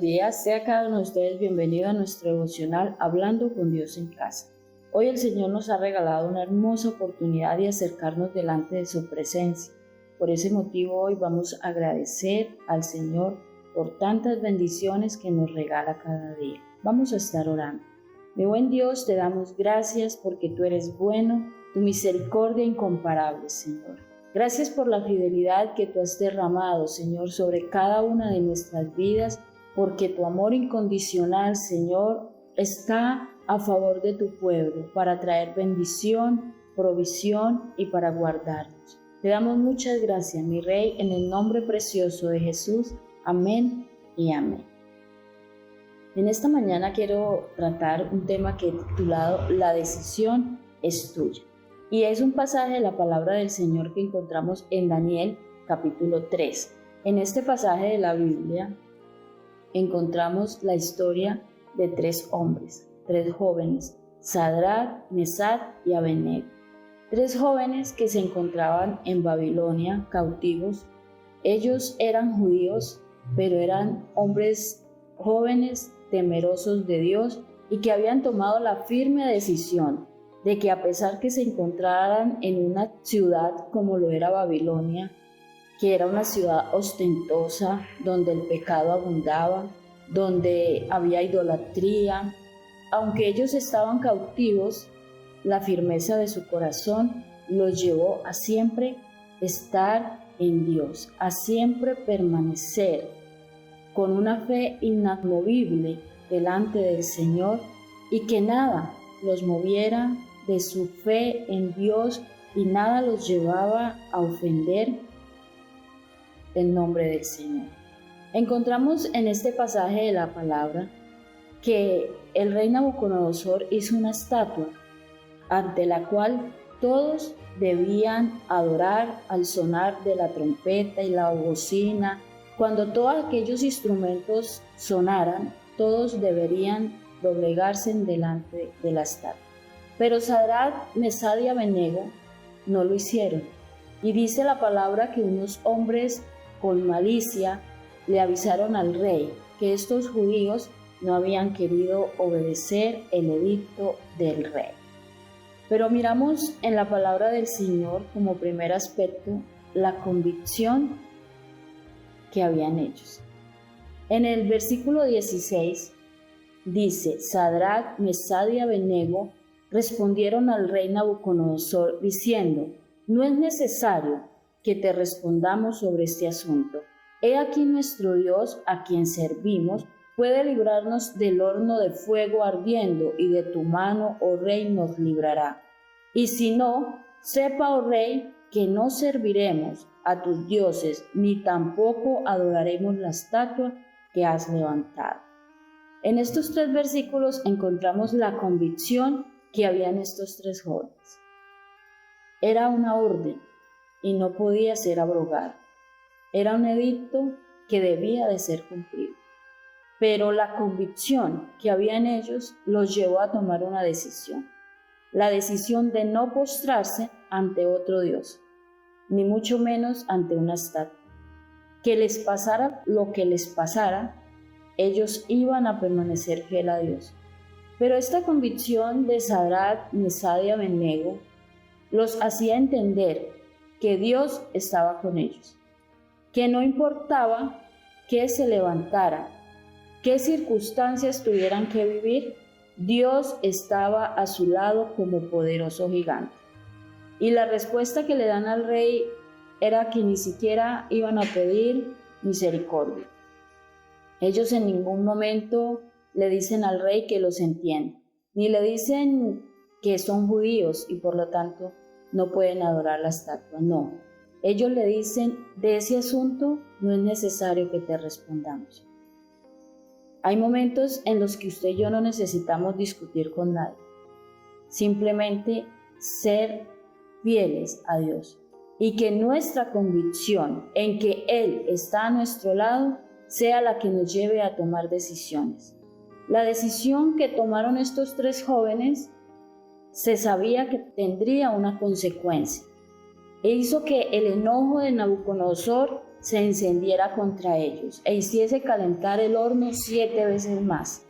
días, sea cada uno de ustedes bienvenido a nuestro devocional Hablando con Dios en casa. Hoy el Señor nos ha regalado una hermosa oportunidad de acercarnos delante de su presencia. Por ese motivo hoy vamos a agradecer al Señor por tantas bendiciones que nos regala cada día. Vamos a estar orando. Mi buen Dios, te damos gracias porque tú eres bueno, tu misericordia incomparable, Señor. Gracias por la fidelidad que tú has derramado, Señor, sobre cada una de nuestras vidas, porque tu amor incondicional, Señor, está a favor de tu pueblo para traer bendición, provisión y para guardarnos. Te damos muchas gracias, mi Rey, en el nombre precioso de Jesús. Amén y amén. En esta mañana quiero tratar un tema que he titulado La decisión es tuya. Y es un pasaje de la palabra del Señor que encontramos en Daniel capítulo 3. En este pasaje de la Biblia encontramos la historia de tres hombres, tres jóvenes, Sadrac, Mesach y Abednego. Tres jóvenes que se encontraban en Babilonia cautivos. Ellos eran judíos, pero eran hombres jóvenes, temerosos de Dios y que habían tomado la firme decisión de que a pesar que se encontraran en una ciudad como lo era Babilonia, que era una ciudad ostentosa, donde el pecado abundaba, donde había idolatría, aunque ellos estaban cautivos, la firmeza de su corazón los llevó a siempre estar en Dios, a siempre permanecer con una fe inamovible delante del Señor y que nada los moviera de su fe en Dios y nada los llevaba a ofender el nombre del Señor. Encontramos en este pasaje de la palabra que el rey Nabucodonosor hizo una estatua ante la cual todos debían adorar al sonar de la trompeta y la bocina. Cuando todos aquellos instrumentos sonaran, todos deberían doblegarse delante de la estatua. Pero Sadrac, Mesach y Abednego no lo hicieron. Y dice la palabra que unos hombres con malicia le avisaron al rey que estos judíos no habían querido obedecer el edicto del rey. Pero miramos en la palabra del Señor como primer aspecto la convicción que habían ellos. En el versículo 16 dice: Sadrac, Mesach y Abednego respondieron al rey Nabucodonosor diciendo: no es necesario que te respondamos sobre este asunto. He aquí nuestro Dios, a quien servimos, puede librarnos del horno de fuego ardiendo, y de tu mano, oh rey, nos librará. Y si no, sepa, oh rey, que no serviremos a tus dioses, ni tampoco adoraremos la estatua que has levantado. En estos tres versículos encontramos la convicción que había en estos tres jóvenes. Era una orden y no podía ser abrogada. Era un edicto que debía de ser cumplido. Pero la convicción que había en ellos los llevó a tomar una decisión. La decisión de no postrarse ante otro Dios, ni mucho menos ante una estatua. Que les pasara lo que les pasara, ellos iban a permanecer fiel a Dios. Pero esta convicción de Sadrac, Mesach y Abednego los hacía entender que Dios estaba con ellos, que no importaba que se levantara, qué circunstancias tuvieran que vivir, Dios estaba a su lado como poderoso gigante. Y la respuesta que le dan al rey era que ni siquiera iban a pedir misericordia. Ellos en ningún momento le dicen al rey que los entiende, ni le dicen que son judíos y por lo tanto no pueden adorar la estatua. No, ellos le dicen: de ese asunto no es necesario que te respondamos. Hay momentos en los que usted y yo no necesitamos discutir con nadie, simplemente ser fieles a Dios y que nuestra convicción en que Él está a nuestro lado sea la que nos lleve a tomar decisiones. La decisión que tomaron estos tres jóvenes se sabía que tendría una consecuencia e hizo que el enojo de Nabucodonosor se encendiera contra ellos e hiciese calentar el horno 7 veces más,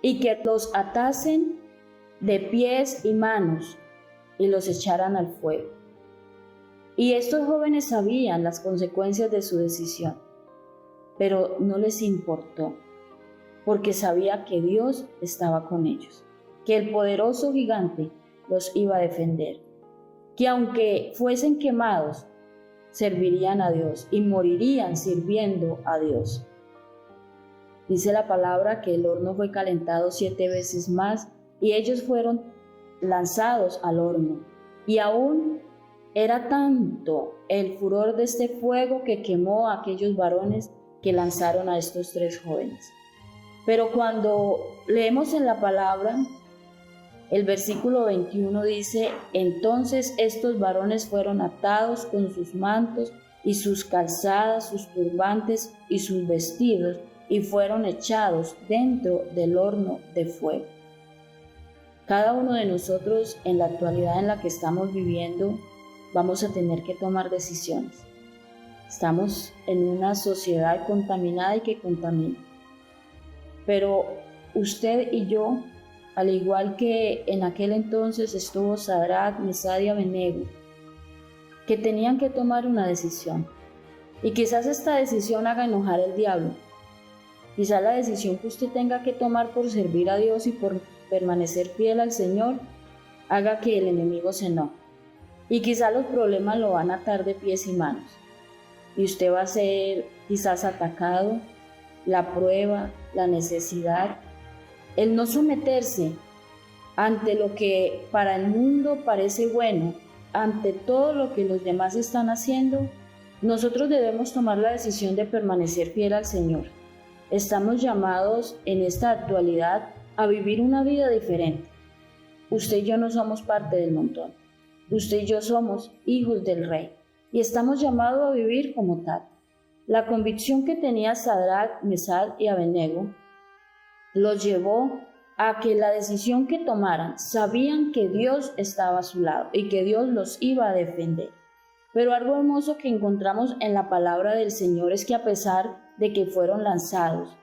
y que los atasen de pies y manos y los echaran al fuego. Y estos jóvenes sabían las consecuencias de su decisión, pero no les importó, porque sabía que Dios estaba con ellos, que el poderoso gigante los iba a defender, que aunque fuesen quemados, servirían a Dios y morirían sirviendo a Dios. Dice la palabra que el horno fue calentado 7 veces más y ellos fueron lanzados al horno. Y aún era tanto el furor de este fuego que quemó a aquellos varones que lanzaron a estos 3 jóvenes. Pero cuando leemos en la palabra, el versículo 21 dice: entonces estos varones fueron atados con sus mantos y sus calzadas, sus turbantes y sus vestidos, y fueron echados dentro del horno de fuego. Cada uno de nosotros, en la actualidad en la que estamos viviendo, vamos a tener que tomar decisiones. Estamos en una sociedad contaminada y que contamina. Pero usted y yo, al igual que en aquel entonces estuvo Sadrach, Mesach y Abednego, que tenían que tomar una decisión. Y quizás esta decisión haga enojar al diablo. Quizás la decisión que usted tenga que tomar por servir a Dios y por permanecer fiel al Señor haga que el enemigo se enoje. Y quizás los problemas lo van a atar de pies y manos. Y usted va a ser quizás atacado, la prueba, la necesidad, el no someterse ante lo que para el mundo parece bueno, ante todo lo que los demás están haciendo. Nosotros debemos tomar la decisión de permanecer fiel al Señor. Estamos llamados en esta actualidad a vivir una vida diferente. Usted y yo no somos parte del montón. Usted y yo somos hijos del Rey y estamos llamados a vivir como tal. La convicción que tenía Sadrach, Mesach y Abednego los llevó a que la decisión que tomaran sabían que Dios estaba a su lado y que Dios los iba a defender. Pero algo hermoso que encontramos en la palabra del Señor es que a pesar de que fueron lanzados,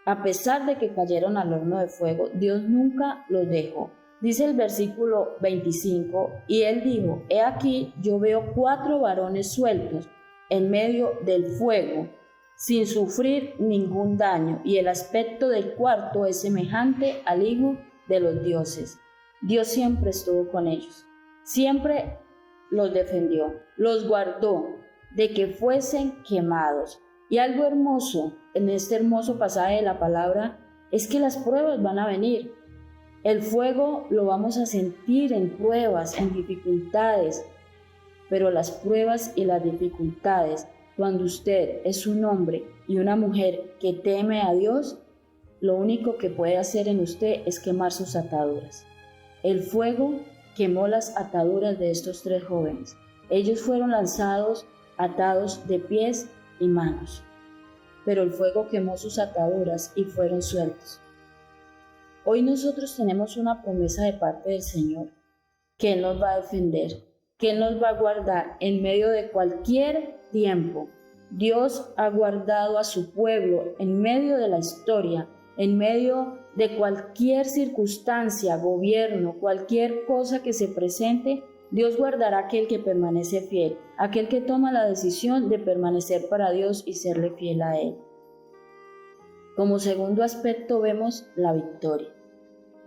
a pesar de que cayeron al horno de fuego, Dios nunca los dejó. Dice el versículo 25, y él dijo: he aquí, yo veo 4 varones sueltos en medio del fuego, sin sufrir ningún daño, y el aspecto del cuarto es semejante al Hijo de los dioses. Dios siempre estuvo con ellos, siempre los defendió, los guardó de que fuesen quemados. Y algo hermoso en este hermoso pasaje de la palabra es que las pruebas van a venir. El fuego lo vamos a sentir en pruebas, en dificultades, pero las pruebas y las dificultades, cuando usted es un hombre y una mujer que teme a Dios, lo único que puede hacer en usted es quemar sus ataduras. El fuego quemó las ataduras de estos 3 jóvenes. Ellos fueron lanzados, atados de pies y manos, pero el fuego quemó sus ataduras y fueron sueltos. Hoy nosotros tenemos una promesa de parte del Señor, que Él nos va a defender, que Él nos va a guardar en medio de cualquier tiempo. Dios ha guardado a su pueblo en medio de la historia, en medio de cualquier circunstancia, gobierno, cualquier cosa que se presente. Dios guardará a aquel que permanece fiel, aquel que toma la decisión de permanecer para Dios y serle fiel a Él. Como segundo aspecto vemos la victoria.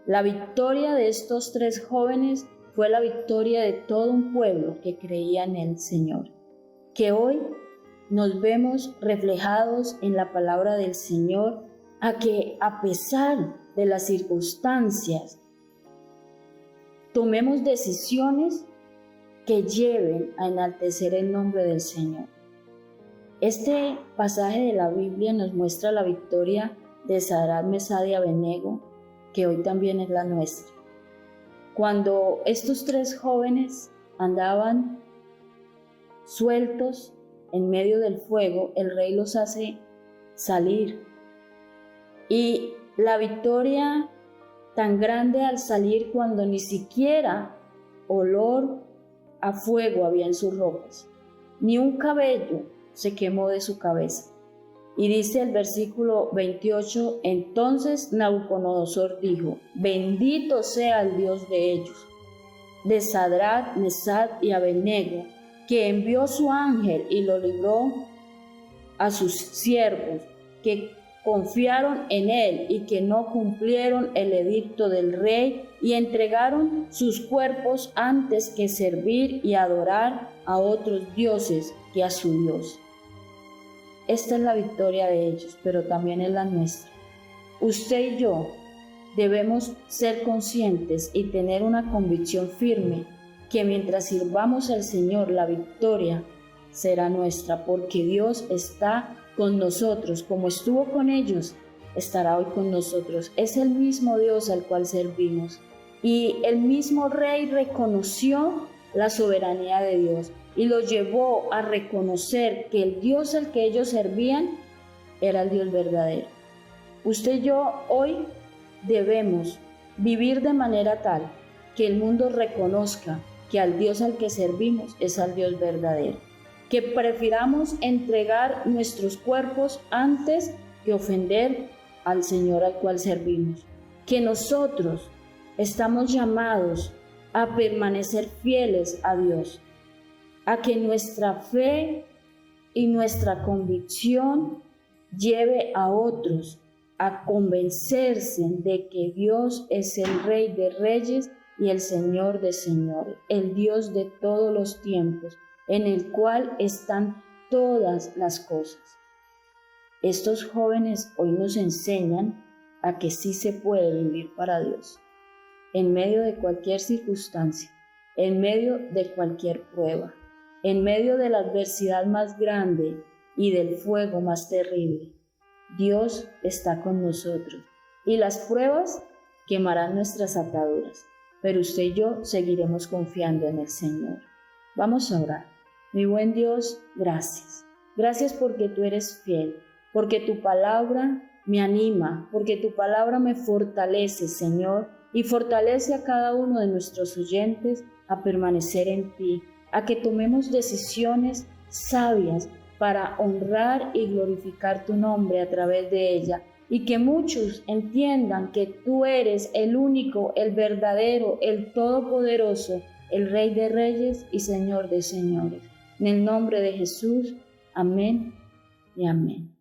La victoria de estos 3 jóvenes fue la victoria de todo un pueblo que creía en el Señor, que hoy nos vemos reflejados en la palabra del Señor, a que a pesar de las circunstancias, tomemos decisiones que lleven a enaltecer el nombre del Señor. Este pasaje de la Biblia nos muestra la victoria de Sadrach, Mesach y Abednego, que hoy también es la nuestra. Cuando estos 3 jóvenes andaban sueltos en medio del fuego, el Rey los hace salir. Y la victoria tan grande al salir, cuando ni siquiera olor a fuego había en sus ropas, ni un cabello se quemó de su cabeza. Y dice el versículo 28, entonces Nabucodonosor dijo, bendito sea el Dios de ellos, de Sadrach, Mesach y Abednego, que envió su ángel y lo libró a sus siervos, que confiaron en él y que no cumplieron el edicto del rey y entregaron sus cuerpos antes que servir y adorar a otros dioses que a su Dios. Esta es la victoria de ellos, pero también es la nuestra. Usted y yo debemos ser conscientes y tener una convicción firme que mientras sirvamos al Señor, la victoria será nuestra, porque Dios está con nosotros, como estuvo con ellos, estará hoy con nosotros. Es el mismo Dios al cual servimos. Y el mismo Rey reconoció la soberanía de Dios y lo llevó a reconocer que el Dios al que ellos servían era el Dios verdadero. Usted y yo hoy debemos vivir de manera tal que el mundo reconozca que al Dios al que servimos es al Dios verdadero. Que prefiramos entregar nuestros cuerpos antes que ofender al Señor al cual servimos. Que nosotros estamos llamados a permanecer fieles a Dios, a que nuestra fe y nuestra convicción lleve a otros a convencerse de que Dios es el Rey de Reyes y el Señor de Señores, el Dios de todos los tiempos, en el cual están todas las cosas. Estos jóvenes hoy nos enseñan a que sí se puede vivir para Dios, en medio de cualquier circunstancia, en medio de cualquier prueba, en medio de la adversidad más grande y del fuego más terrible. Dios está con nosotros y las pruebas quemarán nuestras ataduras, pero usted y yo seguiremos confiando en el Señor. Vamos a orar. Mi buen Dios, gracias. Gracias porque tú eres fiel, porque tu palabra me anima, porque tu palabra me fortalece, Señor, y fortalece a cada uno de nuestros oyentes a permanecer en ti, a que tomemos decisiones sabias para honrar y glorificar tu nombre a través de ella, y que muchos entiendan que tú eres el único, el verdadero, el todopoderoso, el Rey de Reyes y Señor de Señores. En el nombre de Jesús, amén y amén.